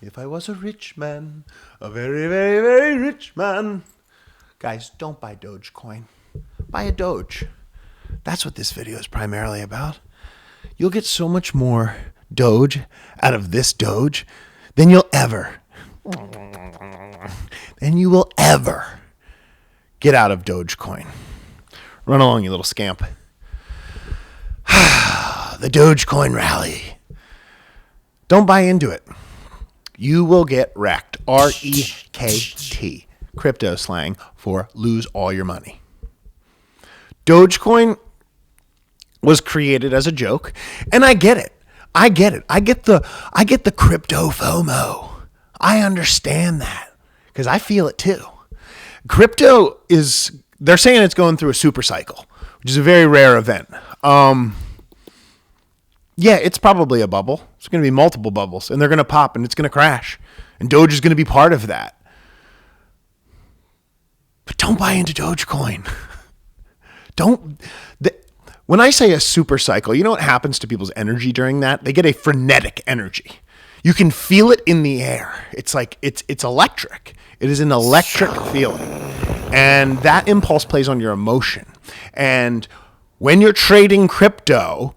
If I was a rich man, a very, very, very rich man. Guys, don't buy Dogecoin. Buy a Doge. That's what this video is primarily about. You'll get so much more Doge out of this Doge than you will ever get out of Dogecoin. Run along, you little scamp. The Dogecoin rally. Don't buy into it. You will get wrecked. R-E-K-T. Crypto slang for lose all your money. Dogecoin was created as a joke, and I get it. I get the crypto FOMO. I understand that because I feel it too. Crypto they're saying it's going through a super cycle, which is a very rare event. Yeah, it's probably a bubble. It's going to be multiple bubbles, and they're going to pop, and it's going to crash. And Doge is going to be part of that. But don't buy into Dogecoin. When I say a super cycle, you know what happens to people's energy during that? They get a frenetic energy. You can feel it in the air. It's like it's electric. It is an electric feeling. And that impulse plays on your emotion. And when you're trading crypto,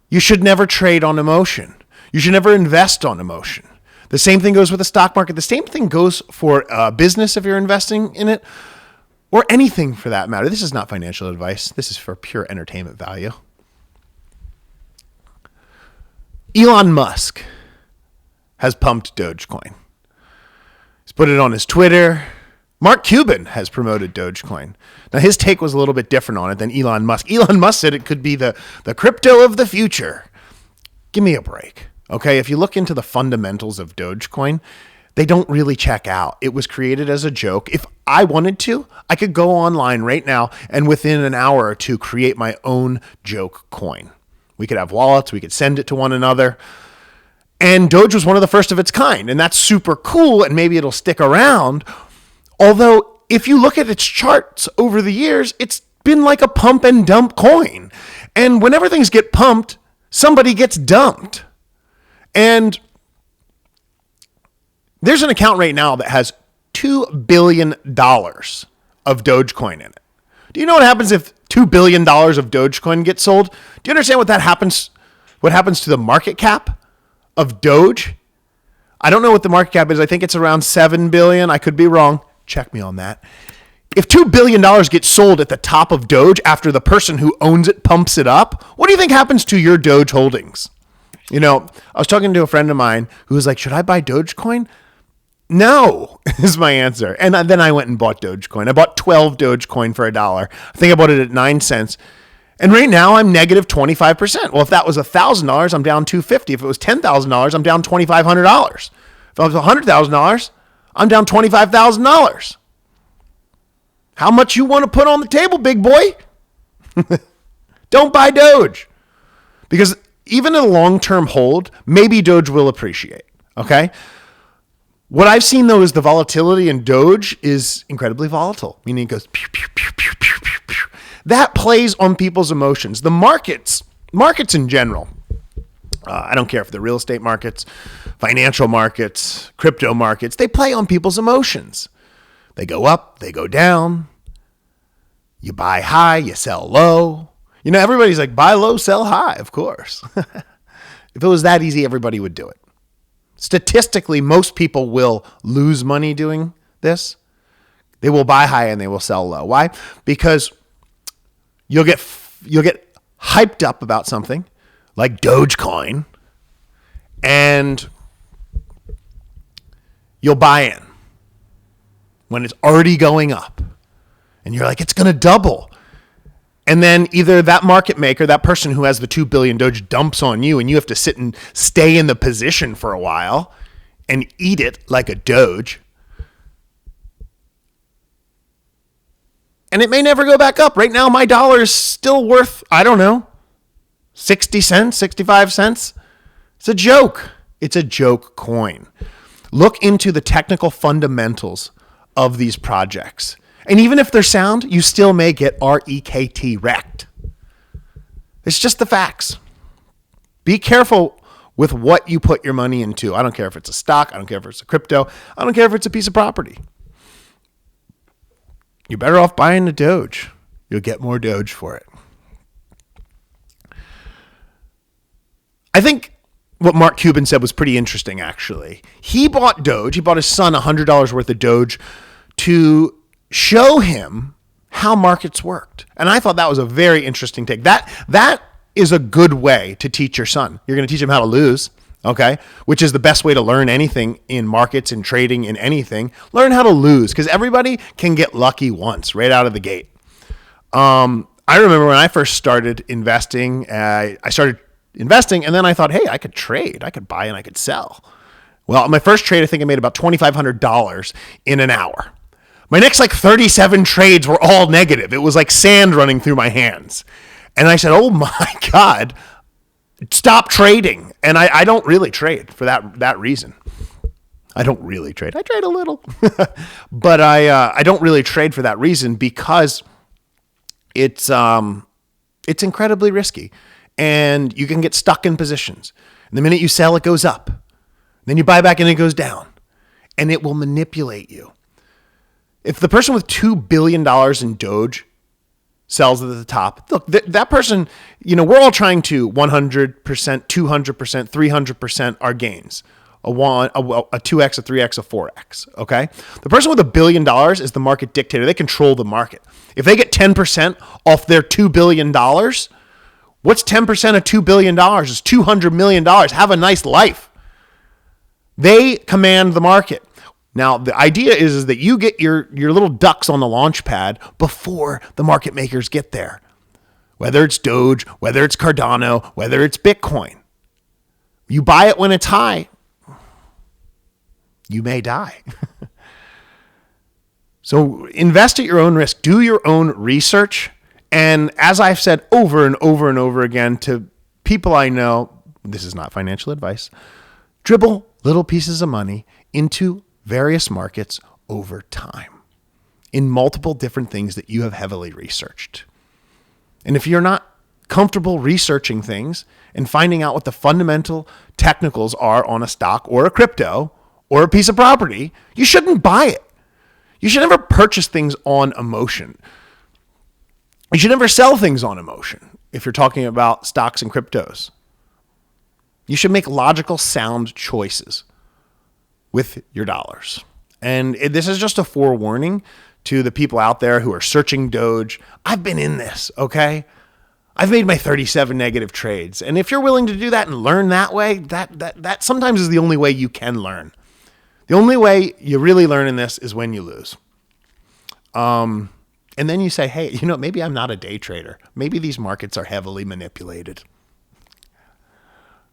you should never trade on emotion. You should never invest on emotion. The same thing goes with the stock market. The same thing goes for business if you're investing in it, or anything for that matter. This is not financial advice. This is for pure entertainment value. Elon Musk has pumped Dogecoin. He's put it on his Twitter. Mark Cuban has promoted Dogecoin. Now, his take was a little bit different on it than Elon Musk. Elon Musk said it could be the crypto of the future. Give me a break. Okay, if you look into the fundamentals of Dogecoin, they don't really check out. It was created as a joke. If I wanted to, I could go online right now and within an hour or two create my own joke coin. We could have wallets. We could send it to one another. And Doge was one of the first of its kind. And that's super cool. And maybe it'll stick around. Although, if you look at its charts over the years, it's been like a pump and dump coin. And whenever things get pumped, somebody gets dumped. And there's an account right now that has $2 billion of Dogecoin in it. Do you know what happens if $2 billion of Dogecoin gets sold? Do you understand what happens to the market cap of Doge? I don't know what the market cap is. I think it's around $7 billion. I could be wrong. Check me on that. If $2 billion gets sold at the top of Doge after the person who owns it pumps it up, what do you think happens to your Doge holdings? You know, I was talking to a friend of mine who was like, should I buy Dogecoin? No, is my answer. And then I went and bought Dogecoin. I bought 12 Dogecoin for $1. I think I bought it at 9 cents. And right now I'm negative 25%. Well, if that was $1,000, I'm down $250. If it was $10,000, I'm down $2,500. If it was $100,000, I'm down $25,000. How much you want to put on the table, big boy? Don't buy Doge. Because even a long-term hold, maybe Doge will appreciate. Okay? What I've seen, though, is the volatility in Doge is incredibly volatile, meaning it goes pew, pew, pew, pew, pew, pew, pew. That plays on people's emotions. The markets in general, I don't care if they're real estate markets, financial markets, crypto markets, they play on people's emotions. They go up, they go down. You buy high, you sell low. You know, everybody's like, buy low, sell high, of course. If it was that easy, everybody would do it. Statistically, most people will lose money doing this. They will buy high and they will sell low. Why? Because you'll get hyped up about something like Dogecoin, and you'll buy in when it's already going up. And you're like, it's going to double. And then either that market maker, that person who has the 2 billion Doge dumps on you, and you have to sit and stay in the position for a while and eat it like a Doge. And it may never go back up. Right now, my dollar is still worth, I don't know, 60 cents, 65 cents. It's a joke. It's a joke coin. Look into the technical fundamentals of these projects. And even if they're sound, you still may get REKT wrecked. It's just the facts. Be careful with what you put your money into. I don't care if it's a stock. I don't care if it's a crypto. I don't care if it's a piece of property. You're better off buying the Doge. You'll get more Doge for it. I think what Mark Cuban said was pretty interesting, actually. He bought Doge. He bought his son $100 worth of Doge to show him how markets worked. And I thought that was a very interesting take. That is a good way to teach your son. You're going to teach him how to lose, okay? Which is the best way to learn anything in markets, in trading, in anything. Learn how to lose, because everybody can get lucky once right out of the gate. I remember when I first started investing, I started investing, and then I thought, hey, I could trade. I could buy and I could sell. Well, my first trade, I think I made about $2,500 in an hour. My next 37 trades were all negative. It was like sand running through my hands. And I said, oh my God, stop trading. And I don't really trade for that reason. I don't really trade. I trade a little. But I don't really trade for that reason, because it's incredibly risky. And you can get stuck in positions. And the minute you sell, it goes up. Then you buy back and it goes down. And it will manipulate you. If the person with $2 billion in Doge sells at the top, look, that person, we're all trying to 100%, 200%, 300% our gains. A 2x, a 3x, a 4x, okay? The person with $1 billion is the market dictator. They control the market. If they get 10% off their $2 billion, what's 10% of $2 billion? It's $200 million. Have a nice life. They command the market. Now, the idea is that you get your little ducks on the launch pad before the market makers get there. Whether it's Doge, whether it's Cardano, whether it's Bitcoin. You buy it when it's high, you may die. So invest at your own risk. Do your own research. And as I've said over and over and over again to people I know, this is not financial advice, dribble little pieces of money into various markets over time in multiple different things that you have heavily researched. And if you're not comfortable researching things and finding out what the fundamental technicals are on a stock or a crypto or a piece of property, you shouldn't buy it. You should never purchase things on emotion. You should never sell things on emotion if you're talking about stocks and cryptos. You should make logical, sound choices with your dollars. And this is just a forewarning to the people out there who are searching Doge. I've been in this, okay? I've made my 37 negative trades. And if you're willing to do that and learn that way, that sometimes is the only way you can learn. The only way you really learn in this is when you lose. And then you say, hey, maybe I'm not a day trader. Maybe these markets are heavily manipulated.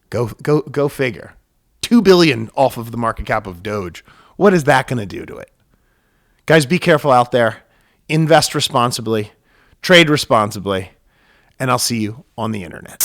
Go figure. $2 billion off of the market cap of Doge. What is that going to do to it? Guys, be careful out there. Invest responsibly. Trade responsibly. And I'll see you on the internet.